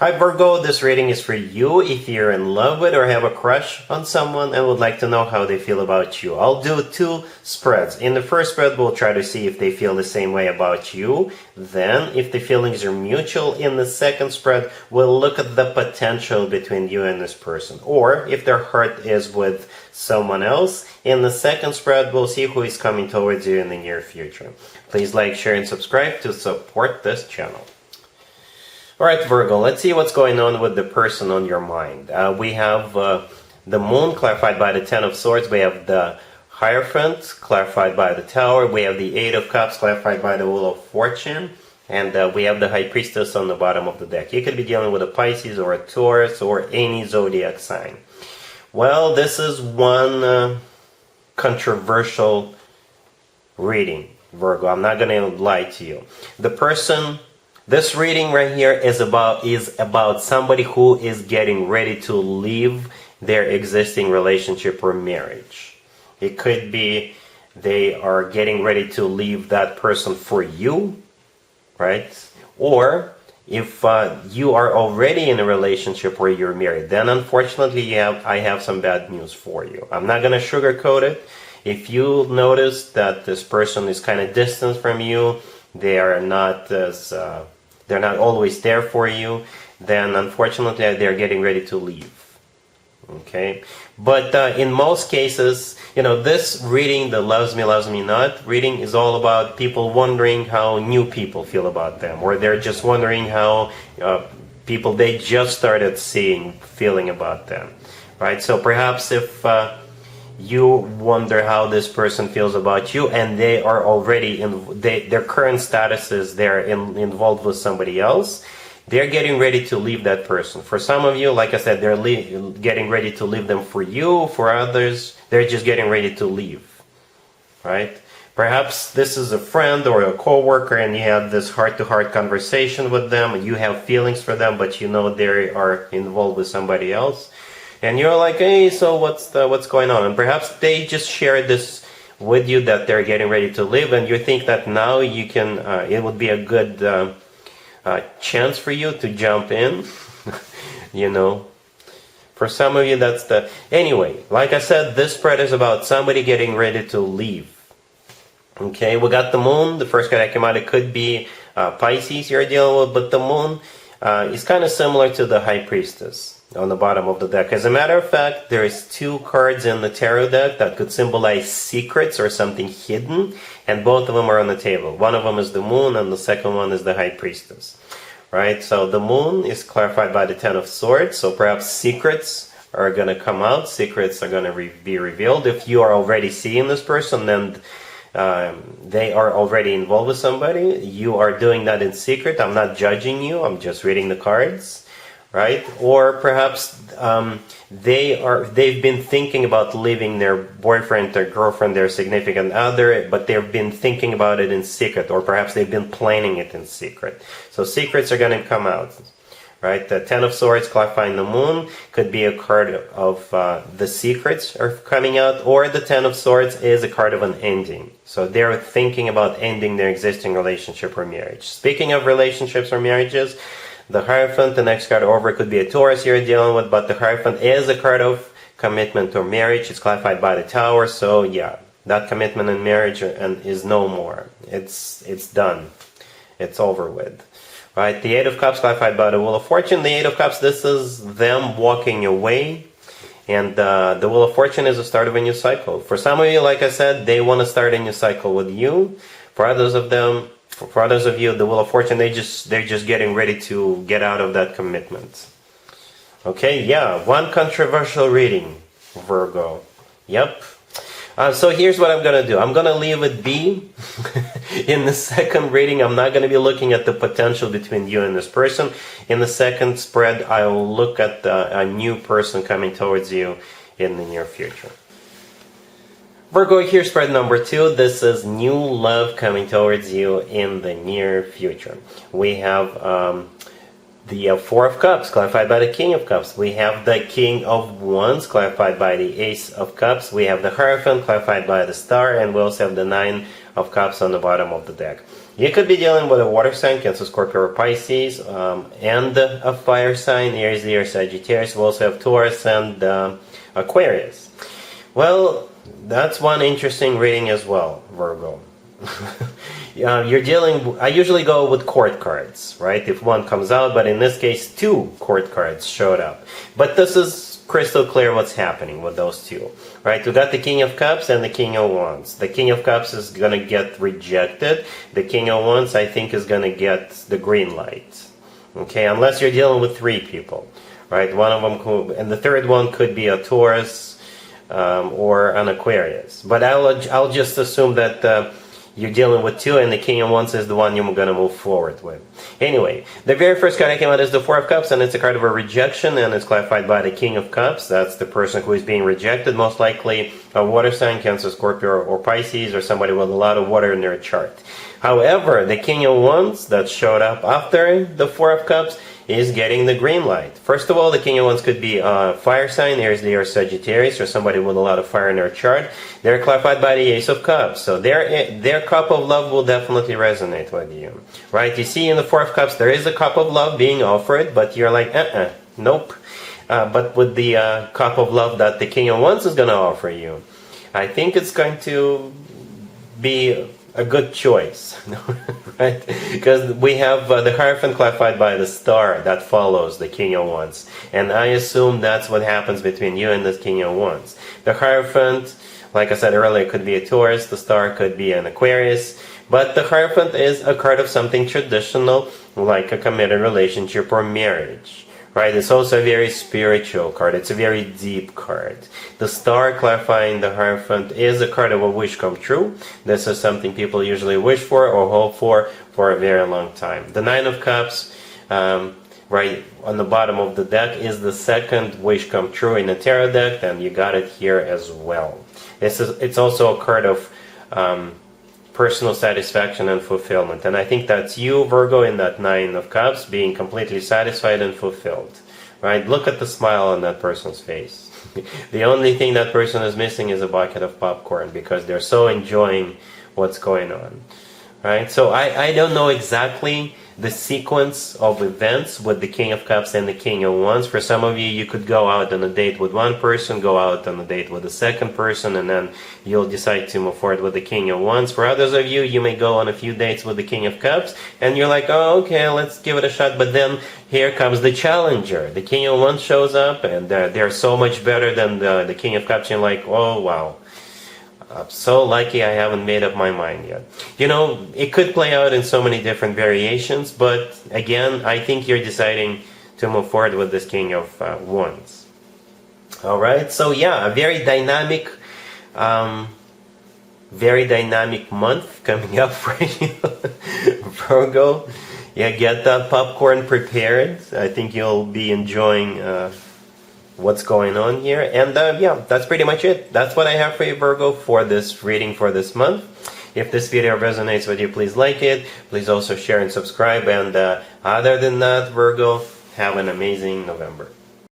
Hi Virgo, this reading is for you if you're in love with or have a crush on someone and would like to know how they feel about you. I'll do two spreads. In the first spread, we'll try to see if they feel the same way about you. Then, if the feelings are mutual, in the second spread, we'll look at the potential between you and this person. Or, if their heart is with someone else, in the second spread, we'll see who is coming towards you in the near future. Please like, share, and subscribe to support this channel. Alright Virgo, let's see what's going on with the person on your mind. We have the Moon clarified by the Ten of Swords. We have the Hierophant clarified by the Tower. We have the Eight of Cups clarified by the Wheel of Fortune. And we have the High Priestess on the bottom of the deck. You could be dealing with a Pisces or a Taurus or any zodiac sign. Well, this is one controversial reading, Virgo. I'm not going to lie to you. This reading right here is about somebody who is getting ready to leave their existing relationship or marriage. It could be they are getting ready to leave that person for you, right? Or if you are already in a relationship where you're married, then unfortunately I have some bad news for you. I'm not going to sugarcoat it. If you notice that this person is kind of distant from you, they are not as they're not always there for you, then unfortunately they're getting ready to leave. Okay? But in most cases, you know, this reading, the loves me not reading, is all about people wondering how new people feel about them, or they're just wondering how people they just started feeling about them. Right? So perhaps if you wonder how this person feels about you, and they are already their current status is they're involved with somebody else, they're getting ready to leave that person. For some of you, like I said, they're getting ready to leave them for you. For others, they're just getting ready to leave, right? Perhaps this is a friend or a co-worker, and you have this heart-to-heart conversation with them, and you have feelings for them, but you know they are involved with somebody else. And you're like, hey, so what's going on? And perhaps they just shared this with you that they're getting ready to leave, and you think that now you can, it would be a good chance for you to jump in, you know. For some of you, that's the... Anyway, like I said, this spread is about somebody getting ready to leave. Okay, we got the Moon. The first card that came out, it could be Pisces you're dealing with, but the Moon is kind of similar to the High Priestess on the bottom of the deck. As a matter of fact, there is two cards in the tarot deck that could symbolize secrets or something hidden, and both of them are on the table. One of them is the Moon, and the second one is the High Priestess. Right? So the Moon is clarified by the Ten of Swords, so perhaps secrets are going to come out, secrets are going to be revealed. If you are already seeing this person, then they are already involved with somebody. You are doing that in secret. I'm not judging you, I'm just reading the cards. Right? Or perhaps they've been thinking about leaving their boyfriend, their girlfriend, their significant other, but they've been thinking about it in secret, or perhaps they've been planning it in secret. So secrets are going to come out. Right? The Ten of Swords clarifying the Moon could be a card of the secrets are coming out, or the Ten of Swords is a card of an ending. So they're thinking about ending their existing relationship or marriage. Speaking of relationships or marriages, the Hierophant, the next card over, could be a Taurus you're dealing with, but the Hierophant is a card of commitment or marriage. It's clarified by the Tower, so yeah, that commitment and marriage is no more. It's done. It's over with. Right? The Eight of Cups clarified by the Wheel of Fortune. The Eight of Cups, this is them walking away, and the Wheel of Fortune is the start of a new cycle. For some of you, like I said, they want to start a new cycle with you. For others of you, the Wheel of Fortune, they're just getting ready to get out of that commitment. Okay, yeah, one controversial reading, Virgo. Yep. So here's what I'm going to do. I'm going to leave it be. In the second reading, I'm not going to be looking at the potential between you and this person. In the second spread, I'll look at a new person coming towards you in the near future. Virgo, here's spread number 2. This is new love coming towards you in the near future. We have the Four of Cups, clarified by the King of Cups. We have the King of Wands, clarified by the Ace of Cups. We have the Hierophant, clarified by the Star. And we also have the Nine of Cups on the bottom of the deck. You could be dealing with a water sign, Cancer, Scorpio, or Pisces, and a fire sign, Aries, Leo, Sagittarius. We also have Taurus and Aquarius. Well, that's one interesting reading as well, Virgo. You're dealing, I usually go with court cards, right? If one comes out, but in this case, two court cards showed up. But this is crystal clear what's happening with those two, right? We got the King of Cups and the King of Wands. The King of Cups is going to get rejected. The King of Wands, I think, is going to get the green light. Okay, unless you're dealing with three people, right? One of them could, and the third one could be a Taurus or an Aquarius. But I'll just assume that you're dealing with two, and the King of Wands is the one you're going to move forward with. Anyway, the very first card that came out is the Four of Cups, and it's a card of a rejection, and it's clarified by the King of Cups. That's the person who is being rejected, most likely a water sign, Cancer, Scorpio, or Pisces, or somebody with a lot of water in their chart. However, the King of Wands that showed up after the Four of Cups is getting the green light. First of all, the King of Wands could be a fire sign, Aries, Leo, or Sagittarius, or somebody with a lot of fire in their chart. They're clarified by the Ace of Cups, so their cup of love will definitely resonate with you, right? You see in the Four of Cups, there is a cup of love being offered, but you're like, nope. But with the cup of love that the King of Wands is going to offer you, I think it's going to be a good choice, right? Because we have the Hierophant clarified by the star that follows the King of Wands, and I assume that's what happens between you and the King of Wands. The Hierophant, like I said earlier, could be a Taurus, the star could be an Aquarius, but the Hierophant is a card of something traditional, like a committed relationship or marriage. Right, it's also a very spiritual card. It's a very deep card. The star clarifying the Hierophant is a card of a wish come true. This is something people usually wish for or hope for a very long time. The Nine of Cups, right on the bottom of the deck, is the second wish come true in the tarot deck, and you got it here as well. It's also a card of personal satisfaction and fulfillment, and I think that's you, Virgo, in that Nine of Cups, being completely satisfied and fulfilled, right? Look at the smile on that person's face. The only thing that person is missing is a bucket of popcorn, because they're so enjoying what's going on, right? So I don't know exactly the sequence of events with the King of Cups and the King of Wands. For some of you, you could go out on a date with one person, go out on a date with a second person, and then you'll decide to move forward with the King of Wands. For others of you, you may go on a few dates with the King of Cups, and you're like, oh, okay, let's give it a shot. But then here comes the challenger. The King of Wands shows up, and they're so much better than the King of Cups. You're like, oh, wow. I'm so lucky I haven't made up my mind yet. You know, it could play out in so many different variations, but again, I think you're deciding to move forward with this King of Wands. Alright, so yeah, a very dynamic month coming up for you, Virgo. Yeah, get that popcorn prepared. I think you'll be enjoying what's going on here, and yeah, that's pretty much it. That's what I have for you, Virgo, for this reading for this month. If this video resonates with you, please like it. Please also share and subscribe, and other than that, Virgo, have an amazing November.